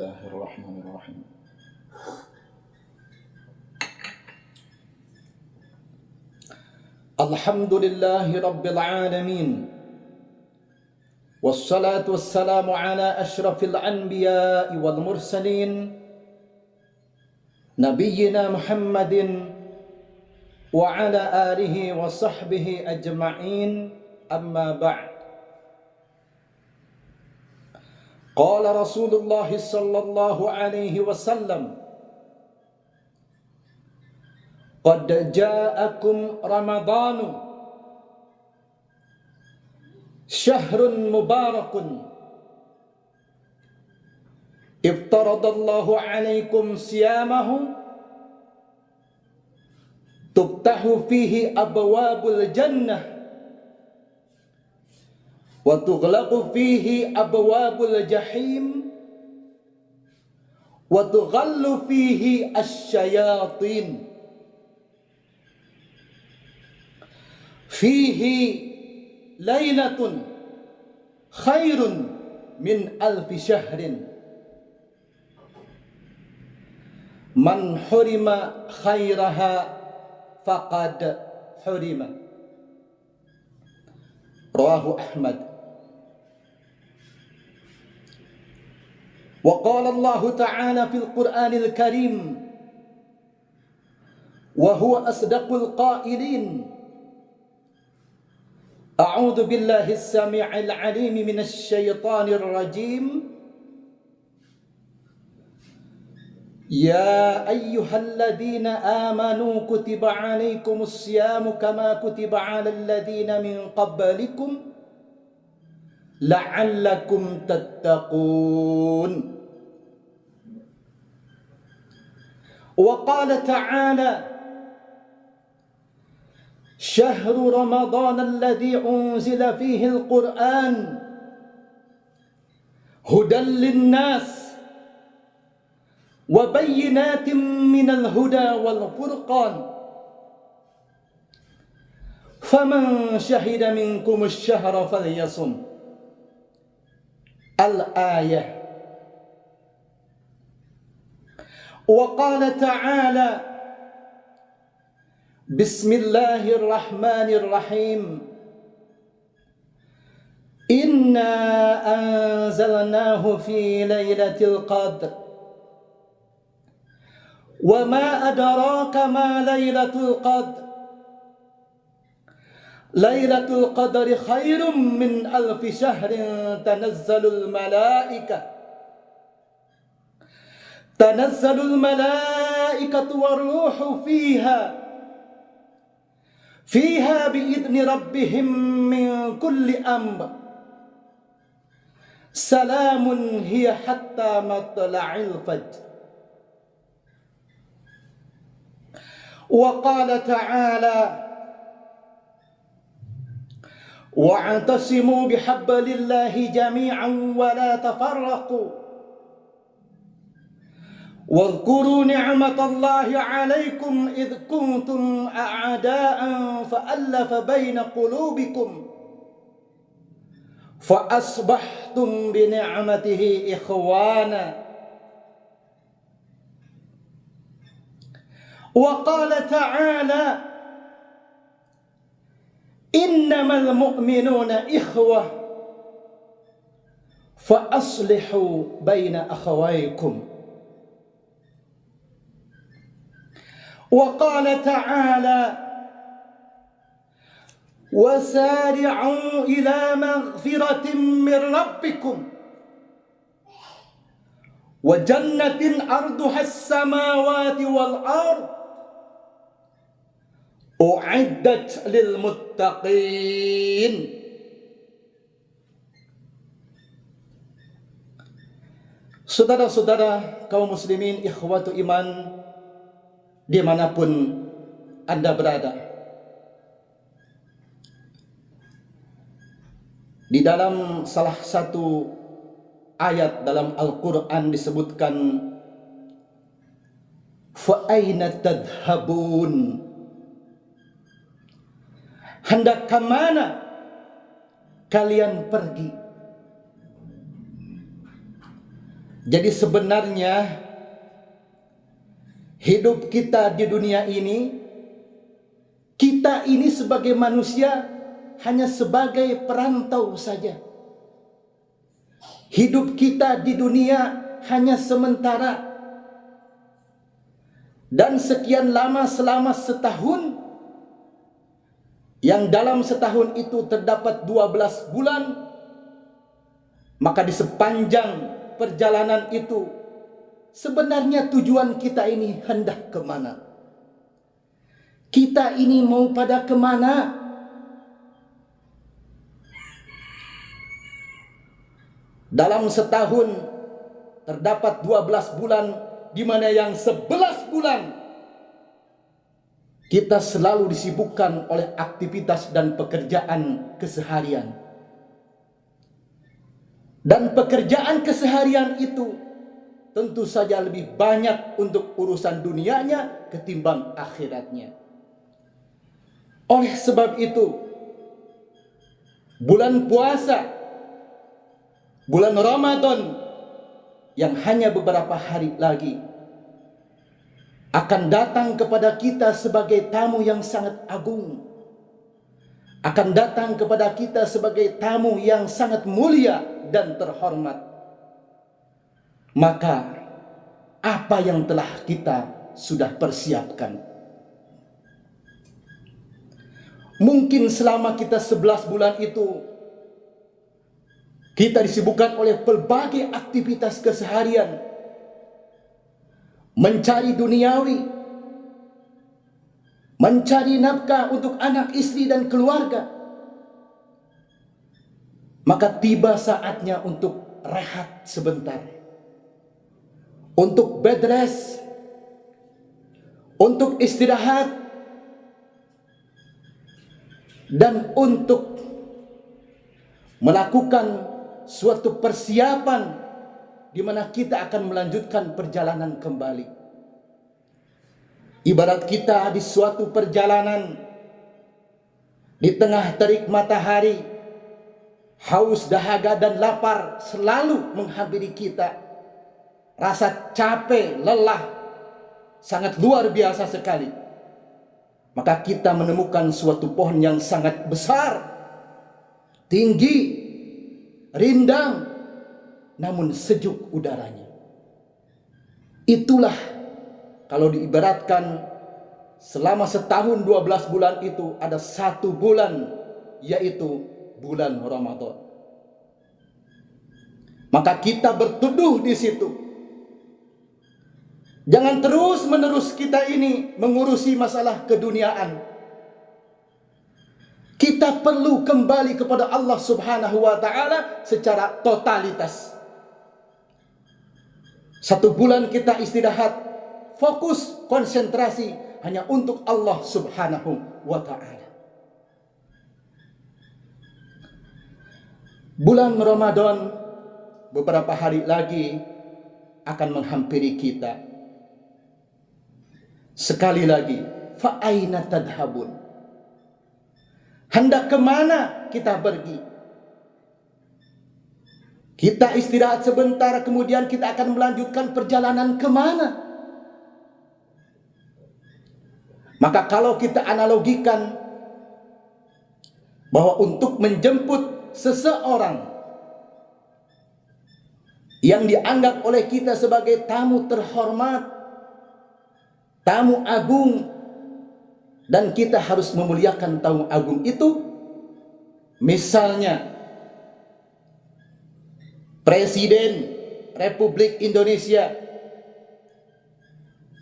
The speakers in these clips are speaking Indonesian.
الله الرحمن الرحيم. الحمد لله رب العالمين، والصلاة والسلام على أشرف الأنبياء والمرسلين نبينا محمد وعلى آله وصحبه أجمعين. أما بعد، قال رسول الله صلى الله عليه وسلم: قد جاءكم رمضان شهر مبارك افترض الله عليكم صيامه تفتح فيه أبواب الجنة وتغلق فيه أبواب الجحيم وتغل فيه الشياطين، فيه ليلة خير من 1000 شهر، من حرم خيرها فقد حرم. رواه أحمد. وقال الله تعالى في القرآن الكريم وهو أصدق القائلين: أعوذ بالله السميع العليم من الشيطان الرجيم، يا أيها الذين آمنوا كتب عليكم الصيام كما كتب على الذين من قبلكم لعلكم تتقون. وقال تعالى: شهر رمضان الذي أنزل فيه القرآن هدى للناس وبينات من الهدى والفرقان، فمن شهد منكم الشهر فليصم. الآية. وقال تعالى: بسم الله الرحمن الرحيم، إنا أنزلناه في ليلة القدر، وما أدراك ما ليلة القدر، ليلة القدر خير من 1000 شهر، تنزل الملائكة والروح فيها بإذن ربهم من كل أمر، سلام هي حتى مطلع الفجر. وقال تعالى: واعتصموا بحبل الله جميعا ولا تفرقوا، واذكروا نعمة الله عليكم إذ كنتم أعداء فألف بين قلوبكم فأصبحتم بنعمته إخوانا. وقال تعالى: إنما المؤمنون إخوة فأصلحوا بين أخويكم. وقال تعالى: وسارعوا إلى مغفرة من ربكم وجنة أرضها السماوات والأرض أعدت للمتقين. Saudara-saudara kaum muslimin, ikhwatu iman dimanapun Anda berada, di dalam salah satu ayat dalam Al-Quran disebutkan, fa aina tadhhabun, hendak kemana kalian pergi? Jadi sebenarnya hidup kita di dunia ini, kita ini sebagai manusia hanya sebagai perantau saja. Hidup kita di dunia hanya sementara. Dan sekian lama selama setahun, yang dalam setahun itu terdapat 12 bulan, maka di sepanjang perjalanan itu sebenarnya tujuan kita ini hendak kemana? Kita ini mau pada kemana? Dalam setahun terdapat 12 bulan, di mana yang 11 bulan kita selalu disibukkan oleh aktivitas dan pekerjaan keseharian. Dan pekerjaan keseharian itu tentu saja lebih banyak untuk urusan dunianya ketimbang akhiratnya. Oleh sebab itu, bulan puasa, bulan Ramadan yang hanya beberapa hari lagi akan datang kepada kita sebagai tamu yang sangat agung, akan datang kepada kita sebagai tamu yang sangat mulia dan terhormat. Maka apa yang telah kita sudah persiapkan? Mungkin selama kita 11 bulan itu kita disibukkan oleh berbagai aktivitas keseharian, mencari duniawi, mencari nafkah untuk anak, istri, dan keluarga. Maka tiba saatnya untuk rehat sebentar, untuk bed rest, untuk istirahat, dan untuk melakukan suatu persiapan di mana kita akan melanjutkan perjalanan kembali. Ibarat kita di suatu perjalanan, di tengah terik matahari, haus, dahaga, dan lapar selalu menghampiri kita. Rasa capek, lelah sangat luar biasa sekali. Maka kita menemukan suatu pohon yang sangat besar, tinggi, rindang, namun sejuk udaranya. Itulah kalau diibaratkan selama setahun 12 bulan itu ada 1 bulan, yaitu bulan Ramadan. Maka kita berteduh di situ. Jangan terus menerus kita ini mengurusi masalah keduniaan. Kita perlu kembali kepada Allah Subhanahu wa Ta'ala secara totalitas. 1 bulan kita istirahat, fokus, konsentrasi hanya untuk Allah Subhanahu wa Ta'ala. Bulan Ramadan beberapa hari lagi akan menghampiri kita. Sekali lagi, fa aina tadhabun? Hendak kemana kita pergi? Kita istirahat sebentar, kemudian kita akan melanjutkan perjalanan kemana? Maka kalau kita analogikan bahwa untuk menjemput seseorang yang dianggap oleh kita sebagai tamu terhormat, tamu agung, dan kita harus memuliakan tamu agung itu, misalnya Presiden Republik Indonesia.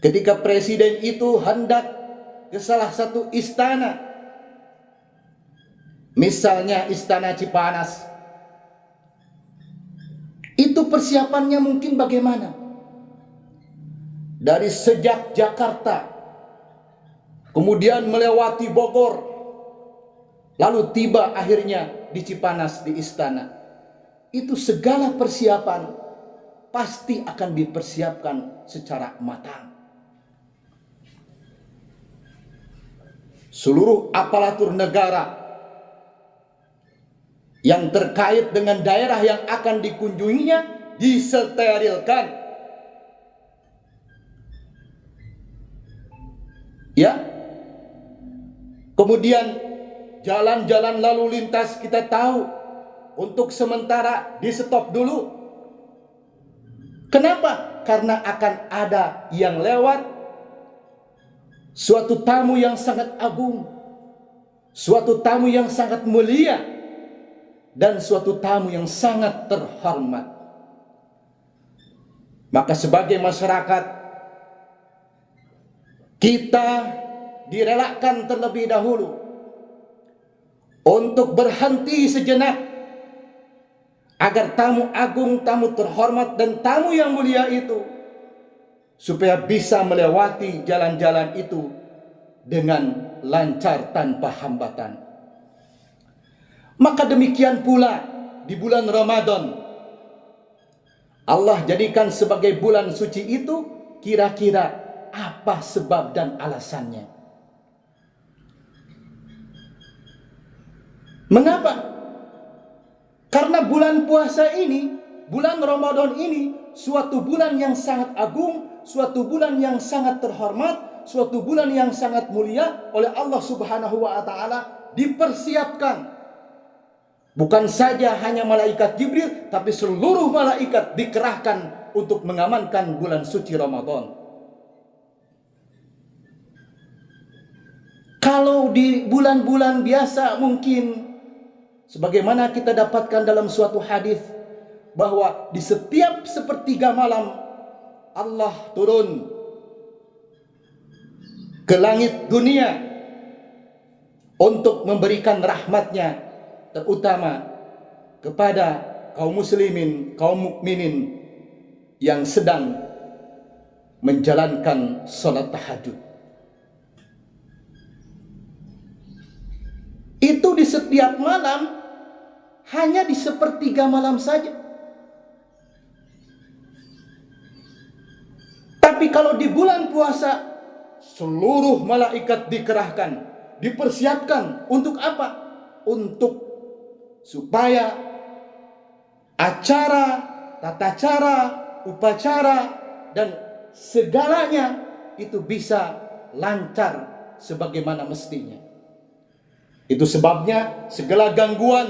Ketika presiden itu hendak ke salah satu istana, misalnya Istana Cipanas, itu persiapannya mungkin bagaimana? Dari sejak Jakarta, kemudian melewati Bogor, lalu tiba akhirnya di Cipanas, di istana. Itu segala persiapan pasti akan dipersiapkan secara matang. Seluruh aparatur negara yang terkait dengan daerah yang akan dikunjunginya disterilkan. Ya. Kemudian jalan-jalan lalu lintas kita tahu untuk sementara di stop dulu. Kenapa? Karena akan ada yang lewat, suatu tamu yang sangat agung, suatu tamu yang sangat mulia, dan suatu tamu yang sangat terhormat. Maka sebagai masyarakat, kita direlakan terlebih dahulu untuk berhenti sejenak, agar tamu agung, tamu terhormat, dan tamu yang mulia itu supaya bisa melewati jalan-jalan itu dengan lancar tanpa hambatan. Maka demikian pula di bulan Ramadan, Allah jadikan sebagai bulan suci itu, kira-kira apa sebab dan alasannya? Mengapa? Karena bulan puasa ini, bulan Ramadan ini, suatu bulan yang sangat agung, suatu bulan yang sangat terhormat, suatu bulan yang sangat mulia oleh Allah Subhanahu wa Ta'ala, dipersiapkan. Bukan saja hanya malaikat Jibril, tapi seluruh malaikat dikerahkan untuk mengamankan bulan suci Ramadan. Kalau di bulan-bulan biasa mungkin, sebagaimana kita dapatkan dalam suatu hadis, bahwa di setiap sepertiga malam Allah turun ke langit dunia untuk memberikan rahmatnya, terutama kepada kaum muslimin, kaum mukminin yang sedang menjalankan salat tahajud. Itu di setiap malam, hanya di sepertiga malam saja. Tapi kalau di bulan puasa, seluruh malaikat dikerahkan, dipersiapkan untuk apa? Untuk supaya acara, tata cara, upacara, dan segalanya itu bisa lancar sebagaimana mestinya. Itu sebabnya segala gangguan,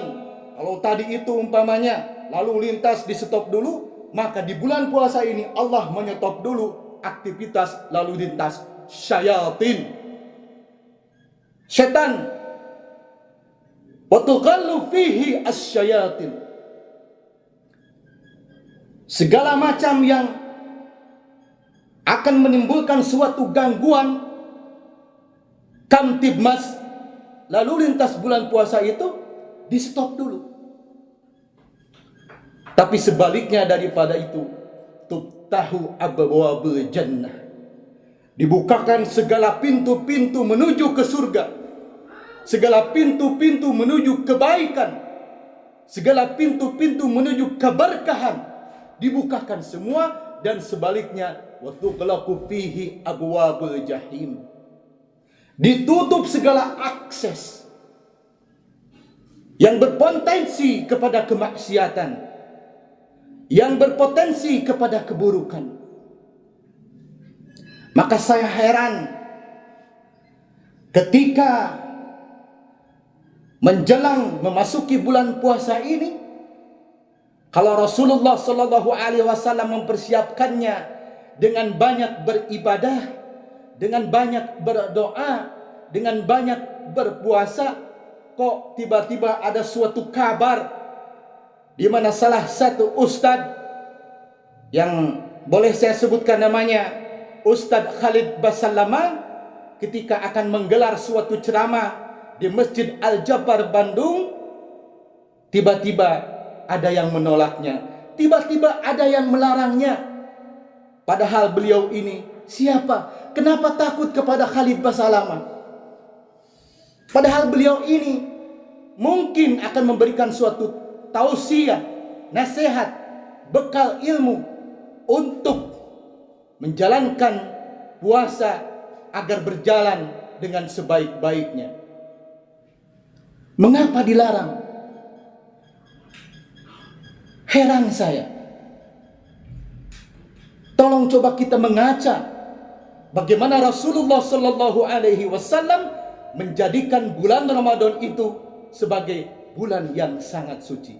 kalau tadi itu umpamanya lalu lintas di stop dulu, maka di bulan puasa ini Allah menyetop dulu aktivitas lalu lintas syayatin, setan. Wa tughallu fihi asyayatin. Segala macam yang akan menimbulkan suatu gangguan, kamtibmas, lalu lintas bulan puasa itu di stop dulu. Tapi sebaliknya daripada itu, tuftahu abwabul jannah, dibukakan segala pintu-pintu menuju ke surga, segala pintu-pintu menuju kebaikan, segala pintu-pintu menuju keberkahan dibukakan semua. Dan sebaliknya, wa tughlaqu fihi abwabul jahim, ditutup segala akses yang berpotensi kepada kemaksiatan, yang berpotensi kepada keburukan. Maka saya heran ketika menjelang memasuki bulan puasa ini, kalau Rasulullah Shallallahu Alaihi Wasallam mempersiapkannya dengan banyak beribadah, dengan banyak berdoa, dengan banyak berpuasa, kok tiba-tiba ada suatu kabar di mana salah satu ustadz yang boleh saya sebutkan namanya, Ustadz Khalid Basalamah, ketika akan menggelar suatu ceramah di Masjid Al-Jabar Bandung, tiba-tiba ada yang menolaknya, tiba-tiba ada yang melarangnya. Padahal beliau ini siapa? Kenapa takut kepada Khalid Basalamah? Padahal beliau ini mungkin akan memberikan suatu tausiah, nasihat, bekal ilmu untuk menjalankan puasa agar berjalan dengan sebaik-baiknya. Mengapa dilarang? Heran saya. Tolong coba kita mengaca bagaimana Rasulullah Shallallahu Alaihi Wasallam menjadikan bulan Ramadan itu sebagai bulan yang sangat suci.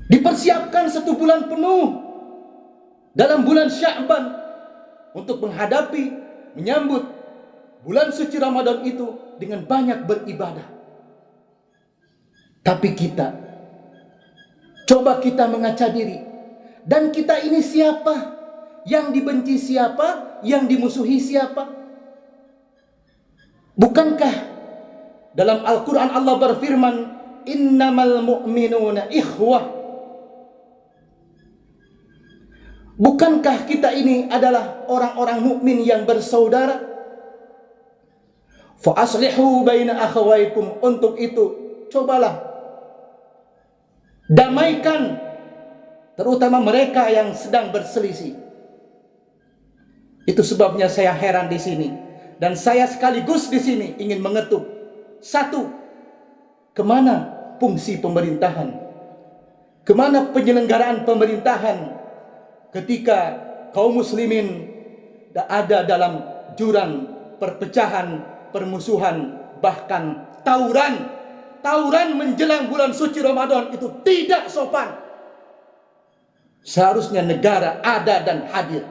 Dipersiapkan 1 bulan penuh dalam bulan Sya'ban untuk menghadapi, menyambut bulan suci Ramadan itu dengan banyak beribadah. Tapi coba kita mengaca diri. Dan kita ini siapa? Yang dibenci siapa? Yang dimusuhi siapa? Bukankah dalam Al-Quran Allah berfirman, innamal mu'minuna ikhwah. Bukankah kita ini adalah orang-orang mukmin yang bersaudara? Fa aslihu baina akhawaykum. Untuk itu, cobalah damaikan terutama mereka yang sedang berselisih. Itu sebabnya saya heran di sini, dan saya sekaligus di sini ingin mengetuk. 1, kemana fungsi pemerintahan? Kemana penyelenggaraan pemerintahan ketika kaum muslimin ada dalam jurang perpecahan, permusuhan, bahkan tawuran? Tawuran menjelang bulan suci Ramadan itu tidak sopan. Seharusnya negara ada dan hadir.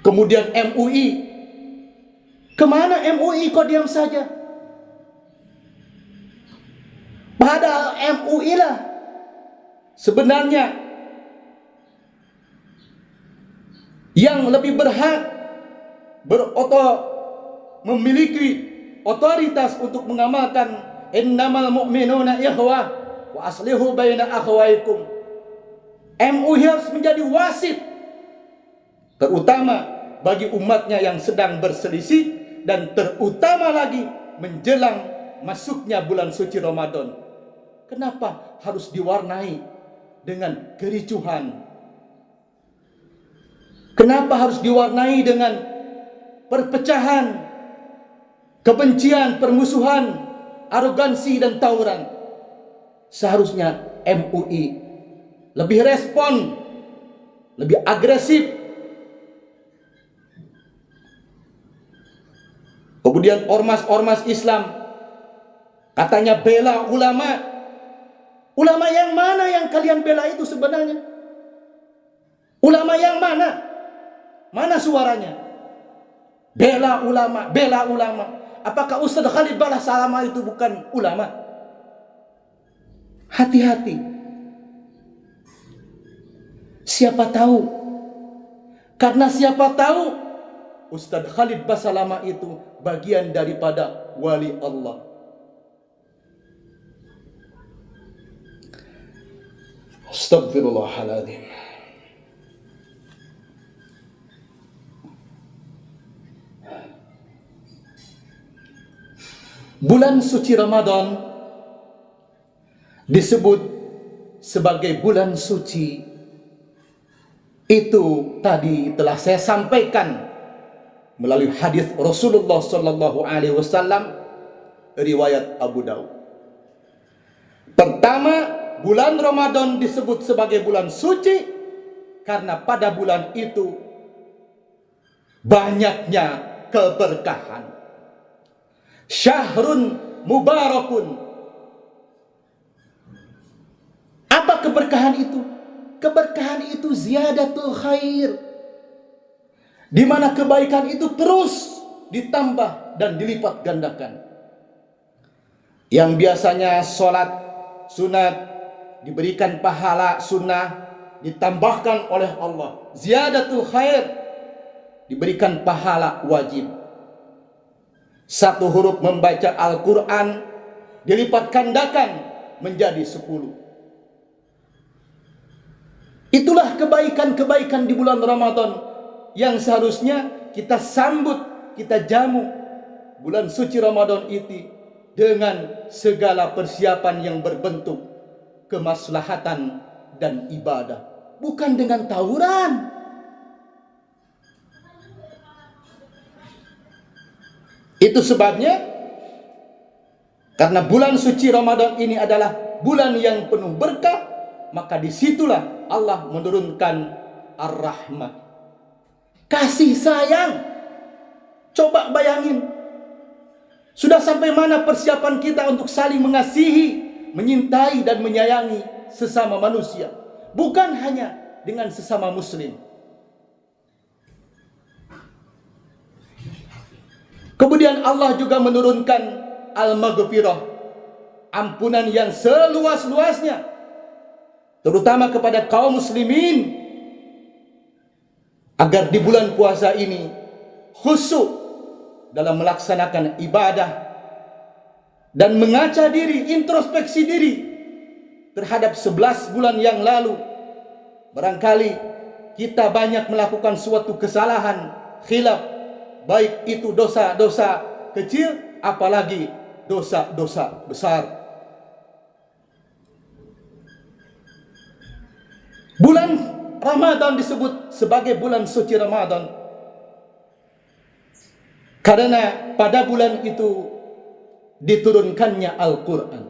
Kemudian MUI, kemana MUI kok diam saja? Padahal MUI lah sebenarnya yang lebih berhak memiliki otoritas untuk mengamalkan innamal mu'minuna ikhwah wa aslihu baina akhawaykum. MUI harus menjadi wasit, terutama bagi umatnya yang sedang berselisih, dan terutama lagi menjelang masuknya bulan suci Ramadan. Kenapa harus diwarnai dengan kericuhan? Kenapa harus diwarnai dengan perpecahan, kebencian, permusuhan, arogansi dan tawuran? Seharusnya MUI lebih respon, lebih agresif. Kemudian ormas-ormas Islam katanya bela ulama. Ulama yang mana yang kalian bela itu sebenarnya? Ulama yang mana? Mana suaranya? Bela ulama, bela ulama. Apakah Ustaz Khalid Basalamah itu bukan ulama? Hati-hati. Siapa tahu, karena siapa tahu Ustaz Khalid Basalamah itu bagian daripada wali Allah. Astagfirullahaladzim. Bulan suci Ramadan disebut sebagai bulan suci. Itu tadi telah saya sampaikan melalui hadis Rasulullah Sallallahu Alaihi Wasallam riwayat Abu Daud. Pertama, bulan Ramadan disebut sebagai bulan suci karena pada bulan itu banyaknya keberkahan. Syahrun mubarakun. Apa keberkahan itu? Keberkahan itu ziyadatul khair, di mana kebaikan itu terus ditambah dan dilipat gandakan. Yang biasanya sholat sunat diberikan pahala sunnah, ditambahkan oleh Allah ziyadatul khair, diberikan pahala wajib. 1 huruf membaca Al-Quran dilipat gandakan menjadi 10. Itulah kebaikan-kebaikan di bulan Ramadan yang seharusnya kita sambut, kita jamu bulan suci Ramadan itu dengan segala persiapan yang berbentuk kemaslahatan dan ibadah, bukan dengan tawuran. Itu sebabnya, karena bulan suci Ramadan ini adalah bulan yang penuh berkah, maka disitulah Allah menurunkan Ar-Rahmah, kasih sayang. Coba bayangin, sudah sampai mana persiapan kita untuk saling mengasihi, menyintai dan menyayangi sesama manusia, bukan hanya dengan sesama muslim. Kemudian Allah juga menurunkan Al-Maghfirah, ampunan yang seluas-luasnya, terutama kepada kaum muslimin, agar di bulan puasa ini khusyuk dalam melaksanakan ibadah dan mengaca diri, introspeksi diri terhadap 11 bulan yang lalu. Barangkali kita banyak melakukan suatu kesalahan, khilaf, baik itu dosa-dosa kecil, apalagi dosa-dosa besar. Bulan Ramadan disebut sebagai bulan suci Ramadan karena pada bulan itu diturunkannya Al-Quran.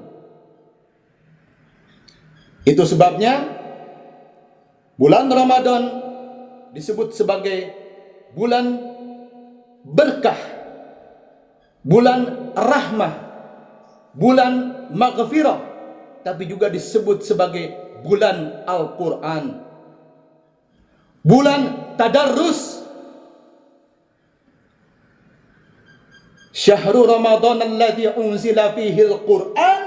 Itu sebabnya bulan Ramadan disebut sebagai bulan berkah, bulan rahmah, bulan maghfirah, tapi juga disebut sebagai bulan Al-Quran, bulan tadarrus. Syahrul Ramadan alladzi unzila fihi al-Quran,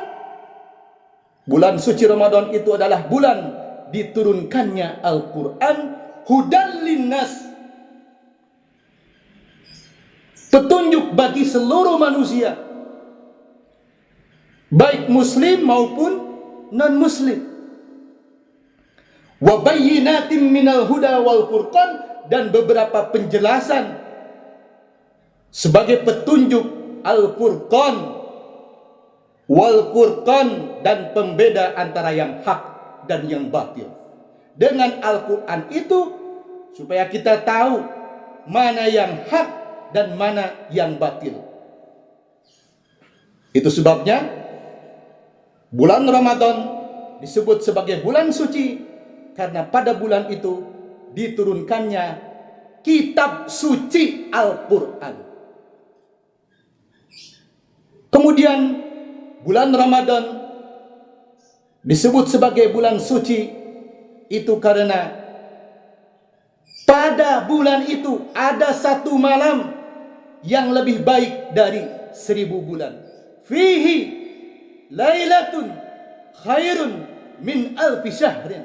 bulan suci Ramadan itu adalah bulan diturunkannya Al-Quran, hudan linnas, petunjuk bagi seluruh manusia, baik muslim maupun non muslim, wa bayyinatin minal huda wal furqan, dan beberapa penjelasan sebagai petunjuk Al-Furqan, wal furqan, dan pembeda antara yang hak dan yang batil. Dengan Al-Quran itu supaya kita tahu mana yang hak dan mana yang batil. Itu sebabnya bulan Ramadan disebut sebagai bulan suci, karena pada bulan itu diturunkannya kitab suci Al-Quran. Kemudian bulan Ramadan disebut sebagai bulan suci itu karena pada bulan itu ada satu malam yang lebih baik dari 1000 bulan. Fihi lailatun khairun min alfi syahrin.